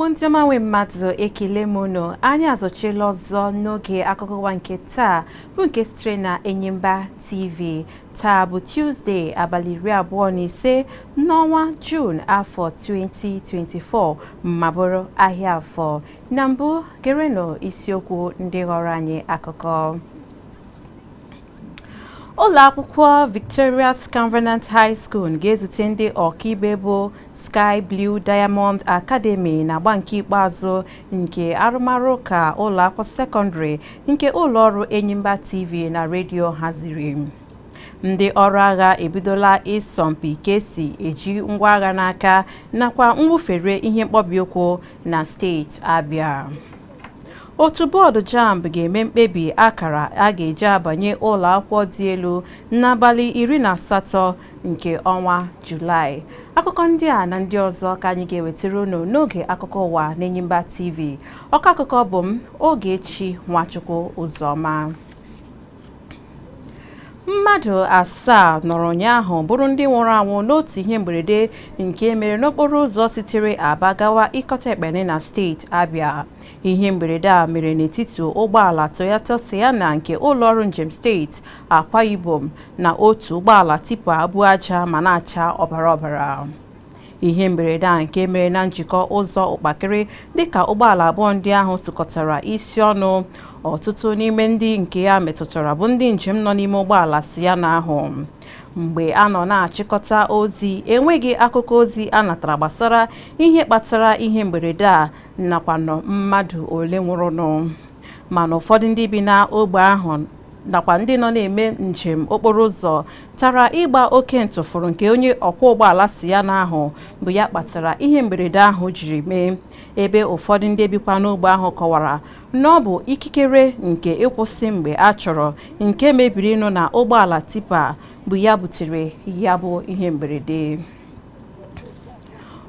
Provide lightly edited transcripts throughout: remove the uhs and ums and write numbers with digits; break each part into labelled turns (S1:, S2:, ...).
S1: Igbo ndị ọma nwe mmadụ ekele mono anyị azọchila ọzọ n'oge akụkọ ụwa nke taa bụ nke sitere na Enyimba TV. Taa bụ Tuesday abalị 25 n'ọnwa June afọ 2024 ma bụrụ ahịa afọ. Na mbụ gerenụ isiokwu ndị ghọrọ anyị akụkọ. Uloakwukwo Victorious Convenant High School ga-ezute ndị Okaibe bụ Sky Blue Diamond Academy na agba nke ikpeazụ nke Arumaru ka ụlọakwụkwọ sekondri nke ụlọọrụ Enyimba TV na Redio Haziri. Ndị ọrụ agha Ebidola Isompi ka esi eji ngwa agha n'aka nakwa Nwufere ihe mkpọbi ụkwụ na steeti Abia. Otu bọọdụ Jamb ga-eme mkpebi akara a ga-eji abanye ụlọakwụkwọ dị elu n'abalị 18 nke ọnwa Julaị. Akụkọ ndị a na ndị ọzọ ka anyị ga-ewetara unu n'oge akụkọ ụwa n'Enyimba TV. Ọka akụkọ bụ m Ogechi Nwachukwu Ụzọma. Mmadụ 7 nọrọ ụnyaahụ bụrụ ndị nwụrụ anwụ n'otu ihe mberede nke mere n'okporo ụzọ sitere Aba gawa Ikotepeni na steeti Abia. Ihe mberede a mere n'etiti ụgbọala Toyota Sienna nke ụlọọrụ njem steeti Akwa Ibom na otu ụgbọala tipa abu aja ma na-acha ọbara ọbara. Ihe mberede a nke mere na njikọ ụzọ ụkpakịrị dịka ụgbọala abụọ ndị ahụ sụkọtara isi ọnụ. Ọtụtụ n'ime ndị nke ya metụtara bụ ndị njem nọ n'ime ụgbọala Sienna ahụ. Mgbe a nọ na-achịkọta ozi, enweghị akụkọ ozi a natara gbasara ihe kpatara ihe mberede a nakwa mmadụ ole nwụrụnụ. Mana ụfọdụ ndị bi na ogbe ahụ nakwa ndị nọ na-eme njem okporo ụzọ tara ịgba oke ntụfụrụ nke onye ọkwọ ụgbọala Sienna ahụ bụ ya kpatara ihe mberede ahụ jiri mee. Ebe ụfọdụ ndị bikwa n'ogbe ahụ kọwara na ọ bụ ikikere nke ịkwụsị mgbe a chọrọ nke mebiri nụ na ụgbọala tipa bụ ya butere ya bụ ihe mberede.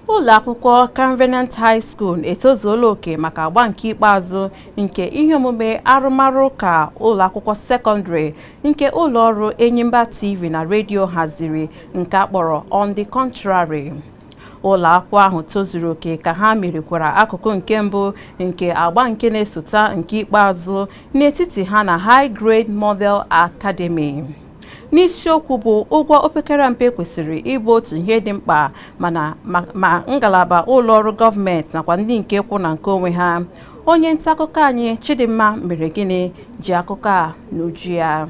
S1: Ụlọakwụkwọ Convenant High School etozuola oke maka agba nke ikpeazụ nke ihe omume Arumaru ka ụlọakwụkwọ sekondri nke ụlọọrụ Enyimba TV na Redio haziri nke akpọrọ On the Contrary. Ụlọakwụkwọ ahụ tozuru oke ka ha merekwara akụkụ nke mbụ nke agba nke na-esota nke ikpeazụ n'etiti ha na High Grade Model Academy. N'isiokwu bụ ụgwọ opekara mpe kwesịrị ịbụ otu ihe dị mkpa ma ngalaba ụlọọrụ gọọmenti nakwa ndị nke kwụ na nke onwe ha. Onye nta akụkọ anyị Chidimma mere gịnị ji akụkọ a n'uju ya.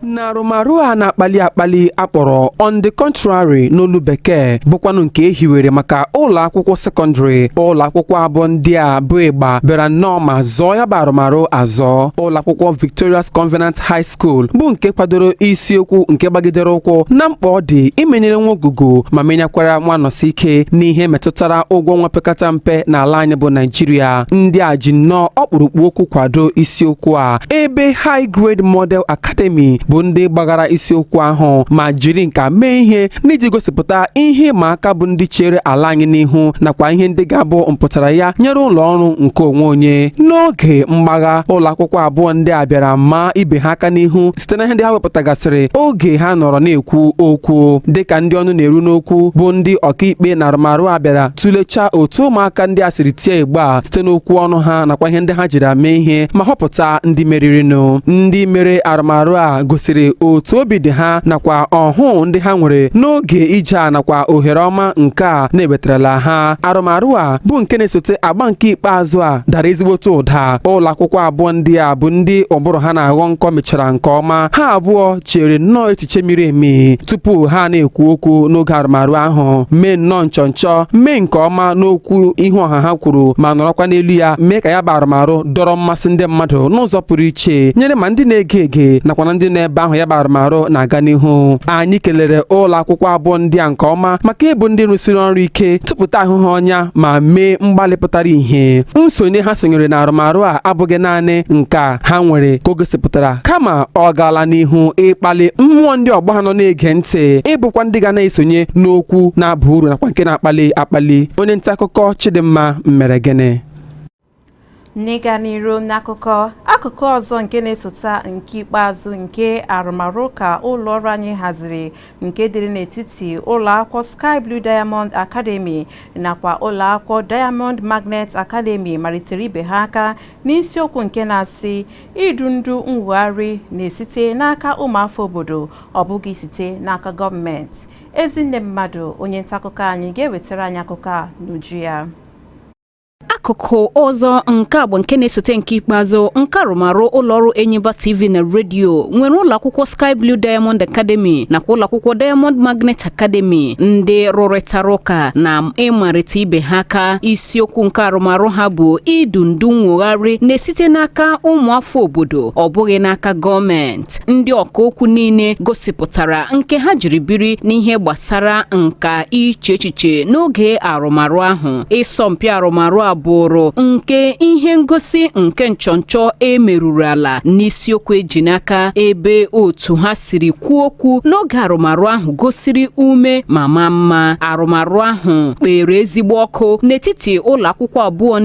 S2: Na Arumaru a na-akpali akpali akpọrọ On the Contrary n'olu bekee bụkwanụ nke ehiwere maka ụlọ akwụkwọ sekondri. Ụlọ akwụkwọ abụọ ndị a bụ ịgba bịara nnọọ ma zọọ ya bụ Arumaru azọ. Ụlọ akwụkwọ Victorious Convenant High School bụ nke kwadoro isiokwu nke gbagidere ụkwụ na mkpa ọ dị imenyere nwa ogugo ma menyekwara nwa nọsi ike n'ihe metụtara ụgwọ nwa pekata mpe n'ala anyị bụ Naijiria. Ndị a ji nnọọ ọkpụrụkpụ okwu kwado isiokwu a, ebe High Grade Model Academy bụ ndị gbagara isiokwu ahụ ma jiri nka mee ihe n'iji gosipụta ihe ma aka bụ ndị chere ala anyị n'ihu nakwa ihe ndị ga-abụ mpụtara ya nyere ụlọ ọrụ nke onwe onye. N'oge mgbagha, ụlọ akwụkwọ abụọ ndị a bịara ma ibe ha aka n'ihu site na ihe ndị ha wepụtagasịrị oge ha nọrọ na-ekwu okwu. Dịka ndị ọnụ na-eru n'okwu bụ ndị ọkaikpe na Arumaru a bịara tụlechaa otu ụmụaka ndị a siri tie igbe a site n'okwu ọnụ ha nakwa ihe ndị ha jiri mee ihe ma họpụta ndị meririnụ. Ndị mere Arumaru a gosiri otu obi dị ha nakwa ọhụụ ndị ha nwere n'oge ije a nakwa ohere ọma nke a na-ewetarala ha. Arumaru a bụ nke na-esote agba nke ikpeazụ a dara ezigbote ụda. Ụlọ akwụkwọ abụọ ndị a bụ ndị ụbụrụ ha na-aghọ nkọ mechara nke ọma. Ha abụọ chere nnọọ echiche miri emi tupu ha na-ekwu okwu n'oge Arumaru ahụ, mee nnọọ nchọnchọ, mee nke ọma n'okwu ihu ọha ha kwuru ma nọrọkwa n'elu ya mee ka ya bụ Arumaru dọrọ mmasị ndị mmadụ n'ụzọ pụrụ iche nyere ma ndị na-ege ege nakwa na ndị n'ebe ahụ ya bụ Arumaru na-aga n'ihu. Anyị kelere ụlọ akwụkwọ abụọ ndị a nke ọma maka ịbụ ndị rụsiri ọrụ ike tụpụta ahụhụ ọnya ma mee mgbalị pụtara ihe. Nsonye ha sonyere na Arumaru a abụghị naanị nka ha nwere ka o gosipụtara, kama ọ gaala n'ihu ịkpali mmụọ ndị ọgbọ ha nọ na-ege ntị ịbụkwa ndị ga na-esonye n'okwu na-aba uru nakwa nke na-akpali akpali. Onye nta akụkọ Chidimma mere gịnị?
S1: N'ịga n'iru n'akụkọ ọzọ nke na-esota nke ikpeazụ nke Arumaru ka ụlọ ọrụ anyị haziri nke dịrị n'etiti ụlọakwụkwọ Sky Blue Diamond Academy nakwa ụlọakwụkwọ Diamond Magnet Academy malitere ibe ha aka n'isiokwu nke na-asị idu ndu mwugharị na-esite n'aka ụmụafọ obodo ọ bụghị site n'aka gọọmenti. Ezinne mmadụ onye ntaakụkọ anyị ga-ewetara anyị akụkọ a n'uju ya.
S3: Akụkụ ọzọ nke agba nke na-esote nke ikpeazụ nke Arumaru ụlọọrụ Enyimba TV na Redio nwere ụlọakwụkwọ Sky Blue Diamond Academy nakwa ụlọakwụkwọ Diamond Magnet Academy ndị rụrịtara ụka na ịmarịta ibe ha aka. Isiokwu nke Arumaru ha bụ idu ndu nwogharị na-esite n'aka ụmụafọ obodo ọ bụghị n'aka gọọmenti. Ndị ọkaokwu niile gosipụtara nke ha jiri biri n'ihe gbasara nka iche echiche n'oge Arumaru ahụ. Isompi Arumaru bụrụ nke ihe ngosi nke nchọnchọ emeruru ala n'isiokwu eji n'aka ebe otu ha siri kwuo okwu n'oge Arumaru ahụ gosiri ume ma maa mma. Arumaru ahụ kpere ezigbo ọkụ n'etiti ụlọ akwụkwọ abụọ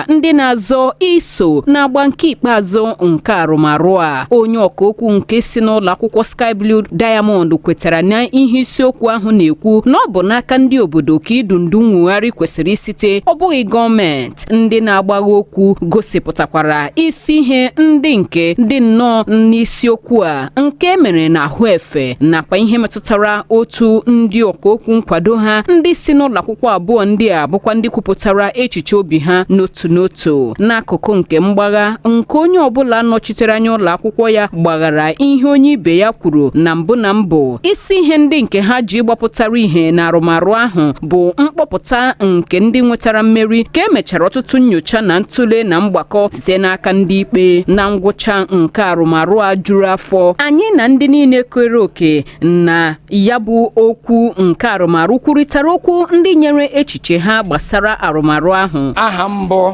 S3: ndị na-azọ iso n'agba nke ikpeazụ nke Arumaru a. Onye ọkaokwu nke si n'ụlọ akwụkwọ Sky Blue Diamond kwetara na ihe isiokwu ahụ na-ekwu na ọ bụ n'aka ndị obodo ka idu ndu nwugharị kwesịrị isite ọ bụghị gọọmenti. Ndị na-agbagha okwu gosipụtakwara isi ihe ndị nke dị nnọọ n'isiokwu a nke mere na ahụ efe nakwa ihe metụtara otu ndị ọkaokwu nkwado ha ndị si n'ụlọ akwụkwọ abụọ a bụkwa ndị kwupụtara echiche obi ha n'otu n'otu. N'akụkụ nke mgbagha nke onye ọbụla nọchitere anya ụlọ akwụkwọ ya gbaghara ihe onye ibe ya kwuru na mbụ isi ihe ndị nke ha ji gbapụtara ihe na Arumaru ahụ bụ mkpọpụta nke ndị nwetara mmeri ka emechara ọtụtụ nnyocha na ntụle na mgbakọ site n'aka ndị ikpe. Na ngwụcha nke Arumaru a juru afọ, anyị na ndị niile kwere oke na ya bụ okwu nke Arumaru kwurịtara okwu ndị nyere echiche ha gbasara Arumaru ahụ.
S4: Aha mbụ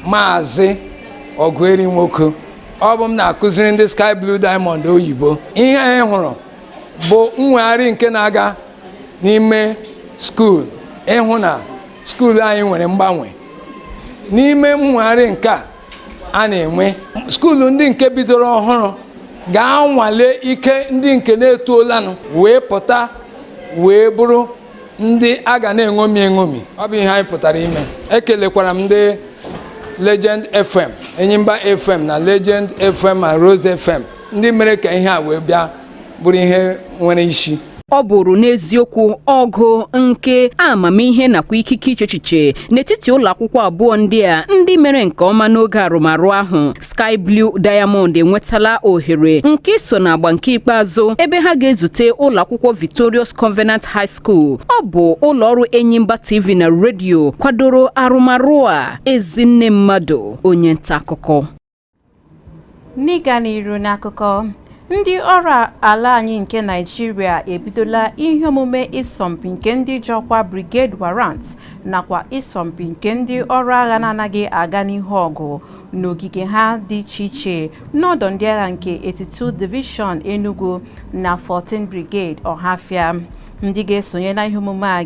S4: Maazị Ogweri Nwoke, ọ bụ m na-akụziri ndị Sky Blue Diamond oyibo. Ihe anyị hụrụ bụ nwegharị nke na-aga n'ime skuul, ịhụ na skuul anyị nwere mgbanwe. N'ime mwegharị nke a na-enwe skuulu ndị nke bidoro ọhụrụ ga-anwale ike ndị nke na-etoolanụ wee pụta wee bụrụ ndị a ga na-eṅomi. Ọ bụ ihe anyị pụtara ime. Ekelekwara m ndị Legend FM, Enyimba FM na Legend FM na Rose FM ndị mere ka ihe a wee bịa bụrụ ihe nwere isi.
S3: Ọ bụrụ n'eziokwu ọgụ nke amamihe nakwa ikike iche echiche n'etiti ụlọ akwụkwọ abụọ ndị mere nke ọma n'oge Arumaru ahụ. Sky Blue Diamond enwetala ohere nke so n'agba nke ikpeazụ ebe ha ga-ezute ụlọ akwụkwọ Victorious Covenant High School. Ọ bụ ụlọ ọrụ Enyimba TV na Redio kwadoro Arumaru a. Ezinne mmadụ onye nta akụkọ.
S1: N'ịga n'iru n'akụkọ ndị ọrụ ala anyị nke Nigeria ebidola ihe omume Isompi nke ndị ji ọkwa Brigade Warrant nakwa Isompi nke ndị ọrụ agha na-anaghị aga n'ihu ọgụ n'ogige ha dị iche iche n'ọdọ ndị agha nke 82 Division Enugu na 14 Brigade Ọhafịa. Ndị ga-esonye na ihe omume a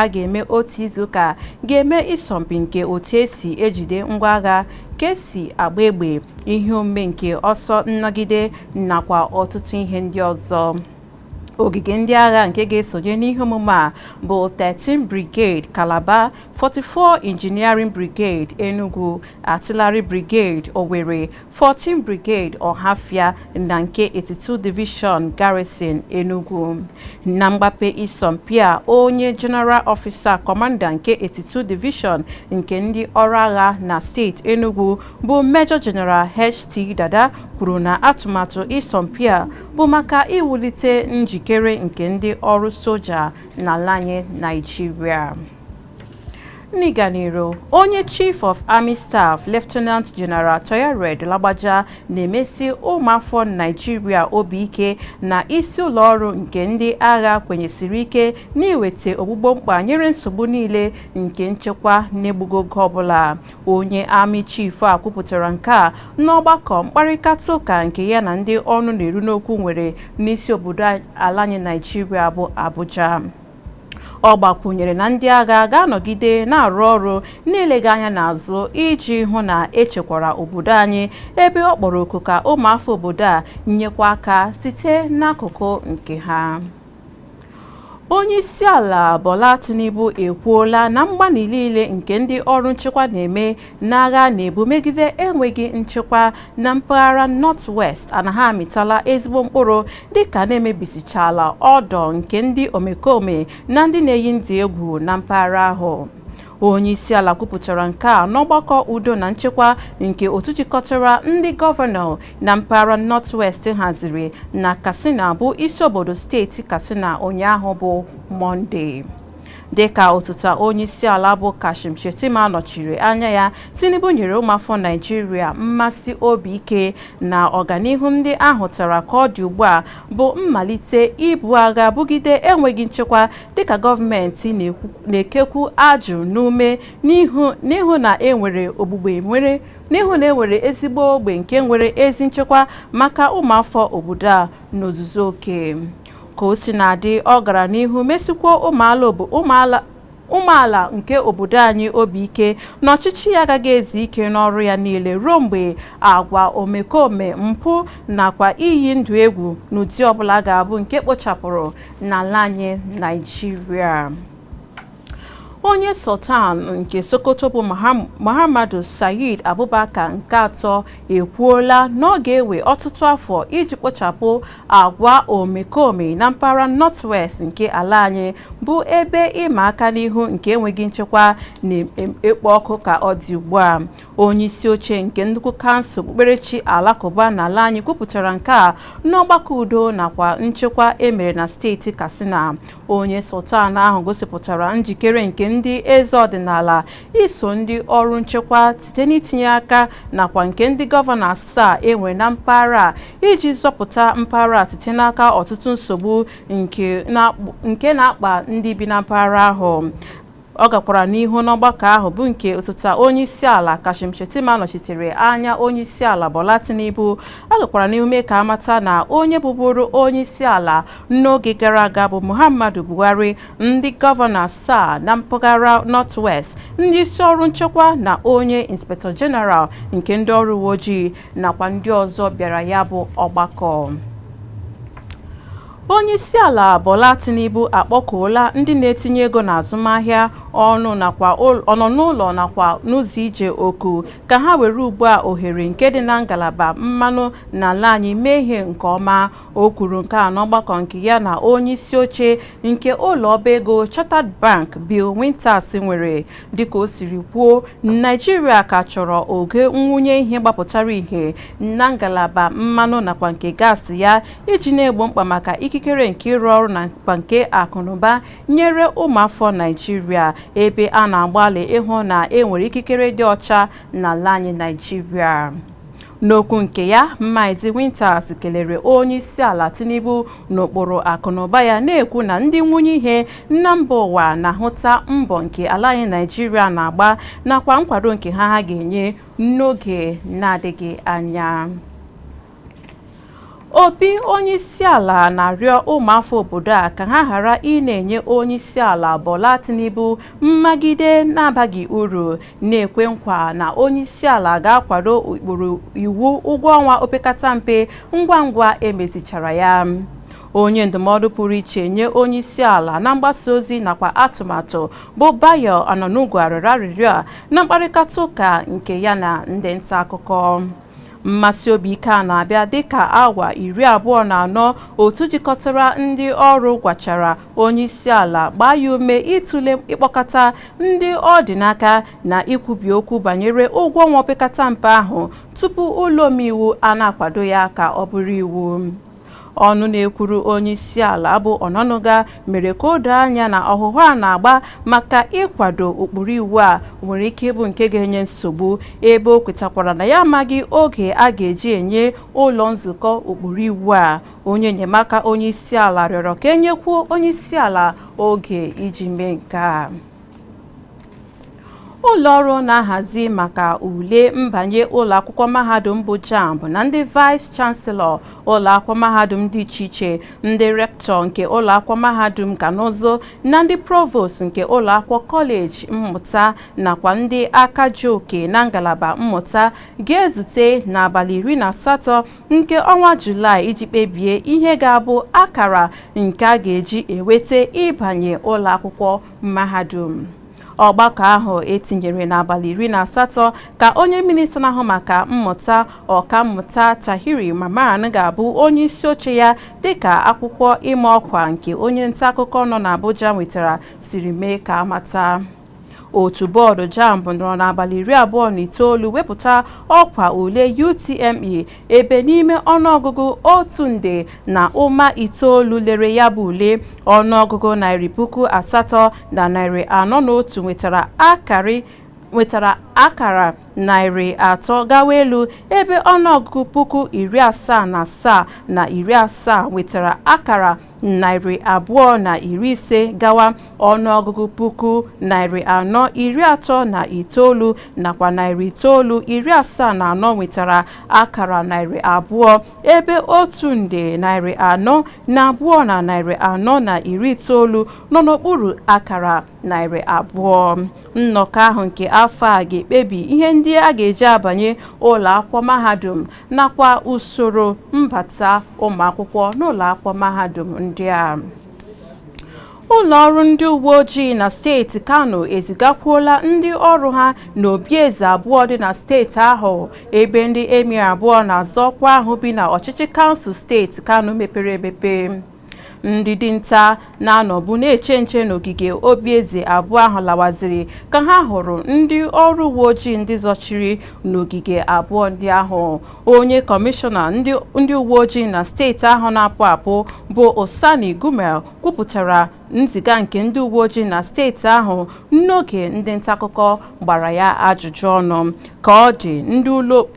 S1: ga-eme otu izu ụka ga-eme Isompi nke otu esi ejide ngwa agha ka esi agba egbe, ihe omume nke ọsọ nnọgide nakwa ọtụtụ ihe ndị ọzọ. Ogige ndị agha nke ga-esonye n'ihe omume a bụ 13 Brigade Calabar, 44 Engineering Brigade Enugu, Artillery Brigade Owerri, 14 Brigade Ọhafịa na nke 82 Division Garrison Enugu. Na mgbape Isompi a, onye General Officer Commander nke 82 Division nke ndị ọrụ agha na steeti Enugu bụ Major General H.T. Dada kwuru na atụmatụ Isompi a bụ maka iwulite njikere nke ndị ọrụ soja n'ala anyị Nigeria. N'iganiro, onye Chief of Army Staff Lieutenant General Toyared Lagbaja na-emesi ụmụafọ Nigeria obi ike na isi ụlọọrụ nke ndị agha kwenyesiri ike n'iweta ogbugbo mkpa nyere nsogbu niile nke nchekwa n'egbugo oge ọbụla. Onye Army Chief a kwupụtara nke a n'ọgbakọ mkparịta ụka nke ya na ndị ọnụ na-eru n'okwu nwere n'isi obodo ala anyị Nigeria bụ Abuja. Ọ gbakwunyere na ndị agha ga-anọgide na-arụ ọrụ n'ileghị anya n'azụ iji hụ na echekwara obodo anyị, ebe ọ kpọrọ oku ka ụmụafọ obodo a nyekwa aka site n'akụkụ nke ha. Onye isi ala Bola Tinubu ekwuola na mgbanwe niile nke ndị ọrụ nchekwa na-eme n'agha na-ebu megide enweghị nchekwa na mpaghara North-West anaghị amịtala ezigbo mkpụrụ dịka na-emebisichala ọdọ nke ndị omekome na ndị na-eyi ndị egwu na mpaghara ahụ. Onye isi ala kwupụtara nke a n'ọgbakọ udo na nchekwa nke otu jikọtara ndị gọvanọ na mpaghara North-West haziri na Katsina bụ isi obodo steeti Katsina ụnyaahụ bụ Mọnde. Dịka osote onye isi ala bụ Kashim Shettima nọchiri anya ya, Tinubu nyere ụmụafọ Naịjirịa mmasị obi ike na ọganihu ndị ahụtara ka ọ dị ugbu a bụ mmalite ibu agha bugide enweghị nchekwa dịka gọọmenti na-ekekwu ajụ n'ume n'ihu na enwere ezigbo ogbe nke nwere ezi nchekwa maka ụmụafọ obodo a n'ozuzu oke. Ka o si na-adị, ọ gara n'ihu mesikwuo ụmụala nke obodo anyị obi ike na ọchịchị ya agaghị ezu ike n'ọrụ ya niile ruo mgbe agwa omekome, mpụ nakwa iyi ndụ egwu n'ụdị ọbụla ga-abụ nke kpochapụrụ n'ala anyị Naịjirịa. Onye Sultan nke Sokoto bụ Muhammadu Said Abubakar nke atọ ekwuola na ọ ga-ewe ọtụtụ afọ iji kpochapụ agwa omekome na mpaghara North-West nke ala anyị bụ ebe ịma aka n'ihu nke enweghị nchekwa na-ekpo ọkụ ka ọ dị ugbu a. Onye isi oche nke nnukwu kansụl okpukperechi alakụba n'ala anyị kwupụtara nke a n'ọgbakọ udo nakwa nchekwa emere na steeti Katsina. Onye Sultan ahụ gosipụtara njikere nke ndị eze ọdịnala iso ndị ọrụ nchekwa site n'itinye aka nakwa nke ndị gọvanọ asaa enwere na mpaghara iji zọpụta mpaghara site n'aka ọtụtụ nsogbu nke na-akpa ndị bi na mpaghara ahụ. Ọ gakwara n'ihu n'ọgbakọ ahụ bụ nke osote onye isi ala Kashim Shettima nọchitere anya onye isi ala Bola Tinubu. Ọ gakwara n'ihu mee ka amata na onye bụbụrụ onye isi ala n'oge gara aga bụ Muhammadu Buhari, ndị gọvanọ asaa na mpaghara North-West, ndị isi ọrụ nchekwa na onye inspector general nke ndị ọrụ uwe ojii nakwa ndị ọzọ bịara ya bụ ọgbakọ. Onye isi ala Bola Tinubu akpọkuola ndị na-etinye ego n'azụmahịa ọnụ n'ụlọ nakwa n'ụzọ ije oku ka ha were ugbu a ohere nke dị na ngalaba mmanụ n'ala anyị mee ihe nke ọma. O kwuru nke a n'ọgbakọ nke ya na onye isi oche nke ụlọ ọba ego Chartered Bank Bill Winters nwere. Dịka o siri kwuo, Naịjirịa ka chọrọ oge nwunye ihe gbapụtara ihe na ngalaba mmanụ nakwa nke gaasị ya iji na-egbo mkpa maka ikikere nke ịrụ ọrụ na mkpa nke akụnụba nyere ụmụafọ Naịjirịa, ebe a na-agbalị ịhụ na enwere ikikere dị ọcha n'ala anyị Naịjirịa. N'okwu nke ya, Maazị Winters kelere onye isi ala Tinubu n'okpuru akụnụba ya, na-ekwu na ndị nwunye ihe na mba ụwa na-ahụta mbọ nke ala anyị Naịjirịa na-agba nakwa nkwado nke ha ga-enye n'oge na-adịghị anya. Obi onye isi ala na-arịọ ụmụafọ obodo a ka ha ghara ị na-enye onye isi ala Bola Tinubu mmagide na-abaghị uru, na-ekwe nkwa na onye isi ala ga-akwado ụkpụrụ iwu ụgwọ ọnwa opekata mpe ngwa ngwa emezichara ya. Onye ndụmọdụ pụrụ iche nye onye isi ala na mgbasa ozi nakwa atụmatụ bụ Bayo Anonugwu arịrịọ arịrịọ a na mkparịta ụka nke ya na ndị nta akụkọ. Mmasị obi ike a na-abịa dịka awa 24 otu jikọtara ndị ọrụ gwachara onye isi ala gbaa ya ume ịtụle ịkpọkọta ndị ọ dị n'aka na ikwubi okwu banyere ụgwọ ọnwa opekata mpe ahụ tupu ụlọ omeiwu a na-akwado ya ka ọ bụrụ iwu. Ọnụ na-ekwuru onye isi ala bụ Ononuga mere ka o doo anya na ọhụhụ a na-agba maka ịkwado ụkpụrụ iwu a nwere ike ịbụ nke ga-enye nsogbu, ebe o kwetakwara na ya amaghị oge a ga-eji enye ụlọ nzukọ ụkpụrụ iwu a. Onye enyemaka onye isi ala rịọrọ ka enyekwuo onye isi ala oge iji mee nke a. ụlọọrụ na-ahazi maka ule mbanye ụlọakwụkwọ mahadum bụ Jamb na ndị Vice Chancellor ụlọakwụkwọ mahadum dị iche iche, ndị Rector nke ụlọakwụkwọ mahadum Kanụzụ na ndị Provost nke ụlọakwụkwọ kọleji mmụta nakwa ndị aka ji oke na ngalaba mmụta ga-ezute n'abalị 18 nke ọnwa Julaị iji kpebie ihe ga-abụ akara nke a ga-eji eweta ịbanye ụlọakwụkwọ mahadum. Ọgbakọ ahụ etinyere n'abalị 18 ka onye minista na-ahụ maka mmụta ọkammụta Tahiri Mamaran ga-abụ onye isi oche ya dịka akwụkwọ ịma ọkwa nke onye nta akụkọ nọ n'Abuja nwetara siri mee ka amata. Otu bọọdụ Jamb nọrọ n'abalị 29 wepụta ọkwa ule UTME ebe n'ime ọnụọgụgụ 1,900,000 lere ya bụ ule, ọnụọgụgụ 8,841 nwetara akara 300 gawa elu, ebe ọnụọgụgụ 77,070 nwetara akara 250 gawa, ọnụọgụgụ 439 nakwa 974 nwetara akara 200, ebe 1,402,490 nọ n'okpuru akara 200. Nnọkọ ahụ nke afọ a ga-ekpebi ihe ndị a ga-eji abanye ụlọakwụkwọ mahadum nakwa usoro mbata ụmụakwụkwọ n'ụlọakwụkwọ mahadum ndị a. Ụlọọrụ ndị uwe ojii na steeti Kano ezigakwuola ndị ọrụ ha n'obieze abụọ dị na steeti ahụ, ebe ndị emir abụọ na-azọ ọkwa ahụ bi na ọchịchị kansụl steeti Kano mepere emepe. Ndị dinta na-anọbu na-eche nche n'ogige obieze abụọ ahụ lawaziri ka ha hụrụ ndị ọrụ uwe ojii ndị zọchiri n'ogige abụọ ndị ahụ. Onye kọmishọna ndị uwe ojii na steeti ahụ na-apụ apụ bụ Osani Gumel kwupụtara nziga nke ndị uwe ojii na steeti ahụ n'oge ndị nta akụkọ gbara ya ajụjụ ọnụ. Ka ọ dị, ndị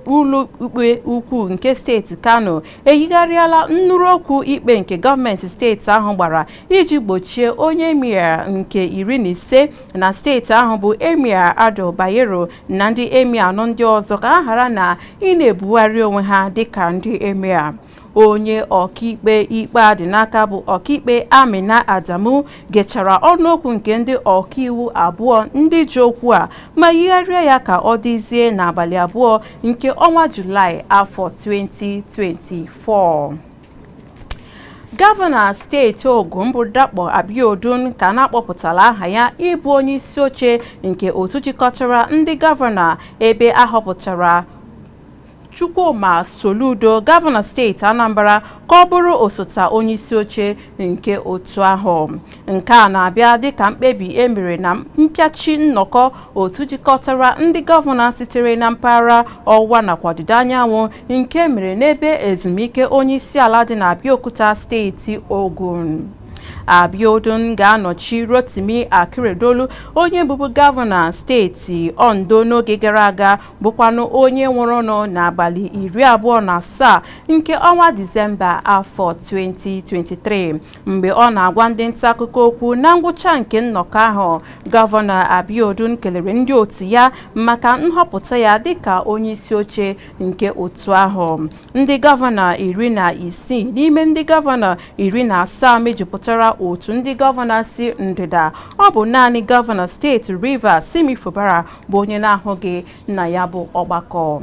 S1: ụlọikpe ukwu nke steeti Kano eyigharịala nnụrụokwu ikpe nke gọọmenti steeti ahụ gbara iji gbochie onye emir nke 15 na steeti ahụ bụ Emir Ado Bayero na ndị emir anọ ndị ọzọ ka ha ghara na ị na-ebugharị onwe ha dịka ndị emir. Onye ọkaikpe ikpe a dị n'aka bụ ọkaikpe Amina Adamu gechara ọnụokwu nke ndị ọkaiwu abụọ ndị ji okwu a ma yigharịa ya ka ọ dịzie n'abalị 2 nke ọnwa Julaị afọ 2024. Gọvanọ steeti Ogun bụ Dakpo Abiodun ka na-akpọpụtala aha ya ịbụ onye isi oche nke otu jikọtara ndị gọvanọ, ebe ahọpụtara Chukwuma Soludo, gọvanọ steeti Anambra, ka ọ bụrụ osote onye isi oche nke otu ahụ. Nke a na-abịa dịka mkpebi emere na mpịachi nnọkọ otu jikọtara ndị gọvanọ sitere na mpaghara ọwụwa nakwa ọdịda anyanwụ nke mere n'ebe ezumike onye isi ala dị na Abeokuta steeti Ogun. Abiodun ga-anọchi Rotimi Akeredolu, onye bụbu gọvanọ steeti Ondo n'oge gara aga, bụkwanụ onye nwụrụnụ n'abalị 27 nke ọnwa Disemba afọ 2023. Mgbe ọ na-agwa ndị nta akụkọ okwu na ngwụcha nke nnọkọ ahụ, gọvanọ Abiodun kelere ndị otu ya maka nhọpụta ya dịka onye isi oche nke otu ahụ. Ndị gọvanọ 16 n'ime ndị gọvanọ 17 mejupụtara otu ndị gọvanọ si ndịda. Ọ bụ naanị gọvanọ steeti Rivers Simi Fubara bụ onye na-ahụghị na ya bụ ọgbakọ.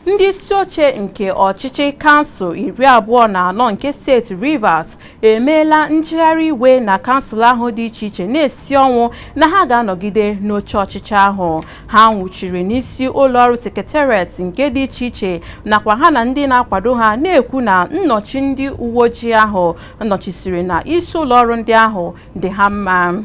S1: Ndị isi oche nke ọchịchị kansụl 24 nke steeti Rivers emeela njegharị iwe na kansụl ahụ dị iche iche na-esi ọnwụ na ha ga-anọgide n'oche ọchịchị ahụ. Ha nwụchiri n'isi ụlọọrụ sekretariat nke dị iche iche nakwa ha na ndị na-akwado ha na-ekwu na nnọchi ndị uwe ojii ahụ nnọchisiri na isi ụlọọrụ ndị ahụ dị ha mma.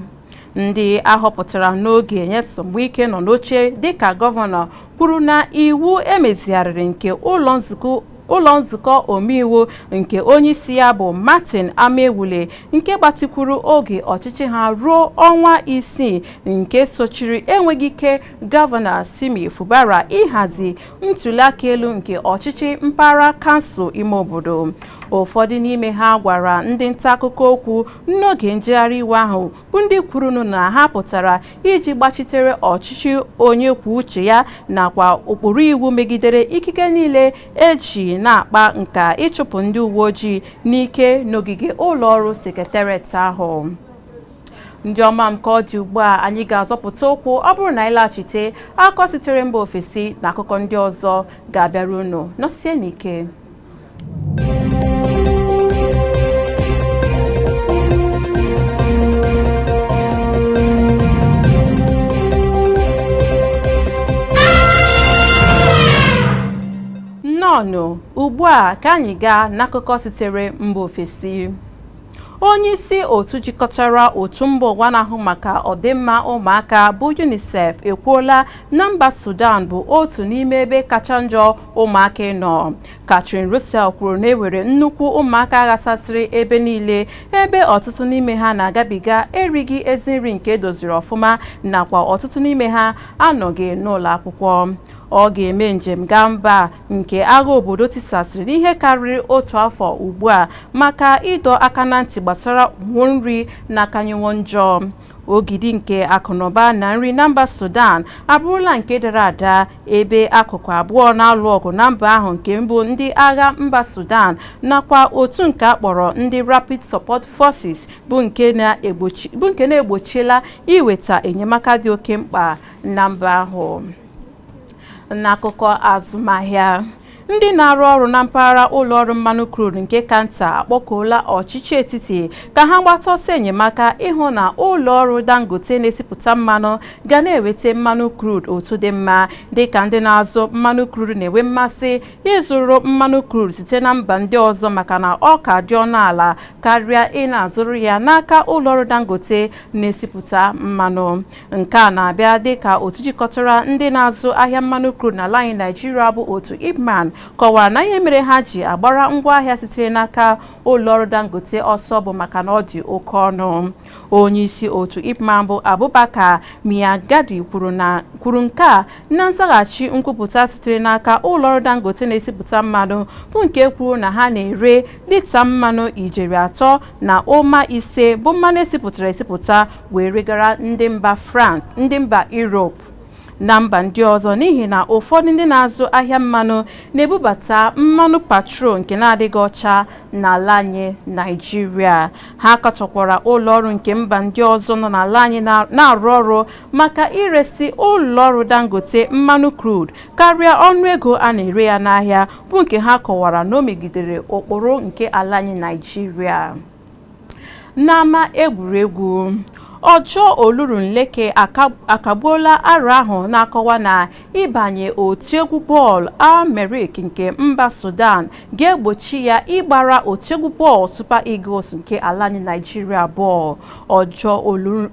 S1: Ndị ahọpụtara n'oge Nyesom Wike nọ n'oche dịka gọvanọ kwuru na iwu emezigharịrị nke ụlọ nzukọ ụlọ nzukọ omeiwu nke onye isi ya bụ Martin Amaewule nke gbatikwuru oge ọchịchị ha ruo ọnwa isii nke sochiri enweghị ike gọvanọ Simi Fubara ịhazi ntụliaka elu nke ọchịchị mpaghara kansụl ime obodo. Ụfọdụ n'ime ha gwara ndị nta akụkọ okwu n'oge njegharị iwe ahụ bụ ndị kwuru na ha pụtara iji gbachitere ọchịchị onye kwuo uche ya nakwa ụkpụrụ iwu megidere ikike niile eji na-akpa nka ịchụpụ ndị uwe ojii n'ike n'ogige ụlọọrụ sekretariat ahụ. Ndị ọma m ka ọ dị ugbu a anyị ga-azọpụta okwu ọ bụrụ na anyị laghachite akụkọ sitere mba ofesi na akụkọ ndị ọzọ ga-abịara unu nọsie n'ike. Nnọọ ugbu a ka anyị gaa n'akụkọ sitere mba ofesi. Onye isi otu jikọtara otu mba ụwa na-ahụ maka ọdịmma ụmụaka bụ UNICEF ekwuola na mba Sudan bụ otu n'ime ebe kacha njọ ụmụaka nọ. Catherine Russell kwuru na ewere nnukwu ụmụaka ghasasịrị ebe niile ebe ọtụtụ n'ime ha na-agabiga erighị ezi nri nke edoziri ọfụma nakwa ọtụtụ n'ime ha anọghị n'ụlọ akwụkwọ. Ọ ga-eme njem gaa mba nke agha obodo tisasịrị n'ihe karịrị otu afọ ugbu a maka ịdọ aka na ntị gbasara ụnwụ nri na-akawanye njọ. Ogidi nke akụnụba na nri na mba Sudan abụrụla nke dara ada ebe akụkụ abụọ na-alụ ọgụ na mba ahụ nke mbụ ndị agha mba Sudan nakwa otu nke akpọrọ ndị Rapid Support Forces bụ nke na-egbochiela iweta enyemaka dị oke mkpa na mba ahụ. N'akụkọ azụmahịa, ndị na-arụ ọrụ na mpaghara ụlọọrụ mmanụ crude nke kanta akpọkuola ọchịchị etiti ka ha gbata ọsọ enyemaka ịhụ na ụlọọrụ Dangote na-esipụta mmanụ ga na-eweta mmanụ crude otu dị mma, dịka ndị na-azụ mmanụ crude na-enwe mmasị ịzụrụ mmanụ crude site na mba ndị ọzọ maka na ọ ka dị ọnụ ala karịa ị na-azụrụ ya n'aka ụlọọrụ Dangote na-esipụta mmanụ. Nke a na-abịa dịka otu jikọtara ndị na-azụ ahịa mmanụ crude n'ala anyị Naịjirịa bụ otu IPMAN kọwara na ihe mere ha ji agbara ngwaahịa sitere n'aka ụlọọrụ Dangote ọsọ bụ maka na ọ dị oke ọnụ. Onye isi otu IPMAN bụ Abubakar Miyagadi kwuru nke a na nzaghachi nkwupụta sitere n'aka ụlọọrụ Dangote na-esipụta mmanụ bụ nke kwuru na ha na-ere lita mmanụ ijeri 3 na ụma 5 bụ mmanụ esipụta wee regara ndị mba France, ndị mba Europe na mba ndị ọzọ n'ihi na ụfọdụ ndị na-azụ ahịa mmanụ na-ebubata mmanụ patrol nke na-adịghị ọcha n'ala anyị Naịjirịa. Ha katọkwara ụlọọrụ nke mba ndị ọzọ nọ n'ala anyị na-arụ ọrụ maka iresi ụlọọrụ Dangote mmanụ crude karịa ọnụego a na-ere ya n'ahịa bụ nke ha kọwara na o megidere ụkpụrụ nke ala anyị Naịjirịa. N'ama egwuregwu, ọjọọ Olurunleke akagbuola aro ahụ na-akọwa na ịbanye otu egwu bọọlụ America nke mba Sudan ga-egbochi ya ịgbara otu egwu bọọlụ Super Eagles nke ala anyị Naịjirịa bọọlụ. Ọjọọ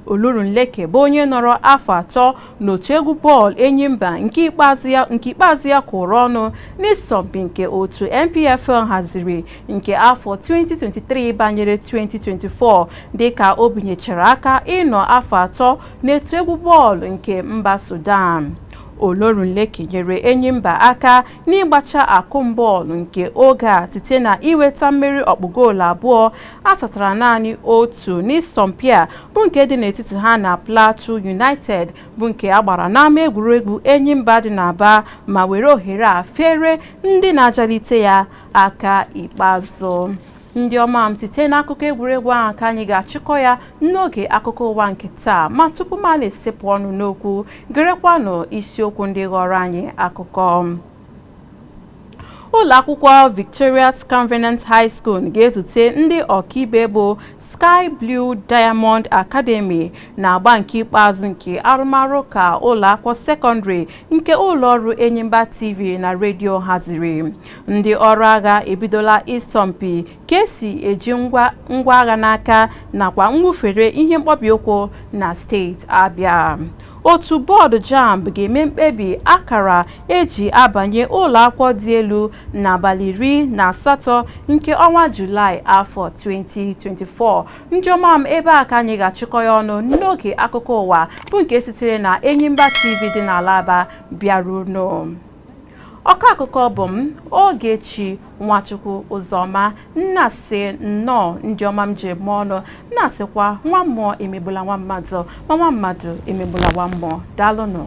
S1: Olurunleke bụ onye nọrọ afọ 3 n'otu egwu bọọlụ Enyimba nke ikpeazụ ya kwụrụ ọnụ n'Isompi nke otu NPFL haziri nke afọ 2023 banyere 2024 dịka o binyechara aka ịnọ afọ 3 n'etu egwu bọọlụ nke mba Sudan. Olorunleke nyere Enyimba aka n'ịgbacha akụm bọọlụ nke oge a site na iweta mmeri ọkpụgoolu 2 asatara naanị otu n'Isompi a bụ nke dị n'etiti ha na Plateau United bụ nke agbara n'ama egwuregwu Enyimba dị n'Aba ma were ohere a fere ndị na-ajalite ya aka ikpeazụ. Ndị ọma m site n'akụkọ egwuregwu ahụ ka anyị ga-achịkọ ya n'oge akụkọ ụwa nke taa, ma tupu m na-esepụ ọnụ n'okwu gerekwanụ isiokwu ndị ghọrọ anyị akụkọ. Ụlọ akwụkwọ Victoria's Convenant High School ga-ezute ndị ọkaibe bụ Sky Blue Diamond Academy na agba nke ikpeazụ nke Arumaru ka ụlọ akwụkwọ sekondri nke ụlọọrụ Enyimba TV na Redio haziri. Ndị ọrụ agha ebidola Isompi ka esi eji ngwa agha n'aka nakwa Nwufere ihe mkpọbi ụkwụ na steeti Abia. otu bọọdụ Jamb ga-eme mkpebi akara eji abanye ụlọ akwụkwọ dị elu n'abalị 18 nke ọnwa Julaị afọ 2024. Ndị ọma m, ebe a ka anyị ga-achịkọ ya ọnụ n'oge akụkọ ụwa bụ nke sitere na Enyimba TV dị n'ala Aba bịaruno. Ọka akụkọ bụ m Ogechi Nwachukwu Ụzọma, nnasị nnọọ ndị ọma m ji eme ọnụ, nnasịkwa nwa mmụọ emegbula nwa mmadụ ma nwa mmadụ emegbula nwa mmụọ. Daalụnụ.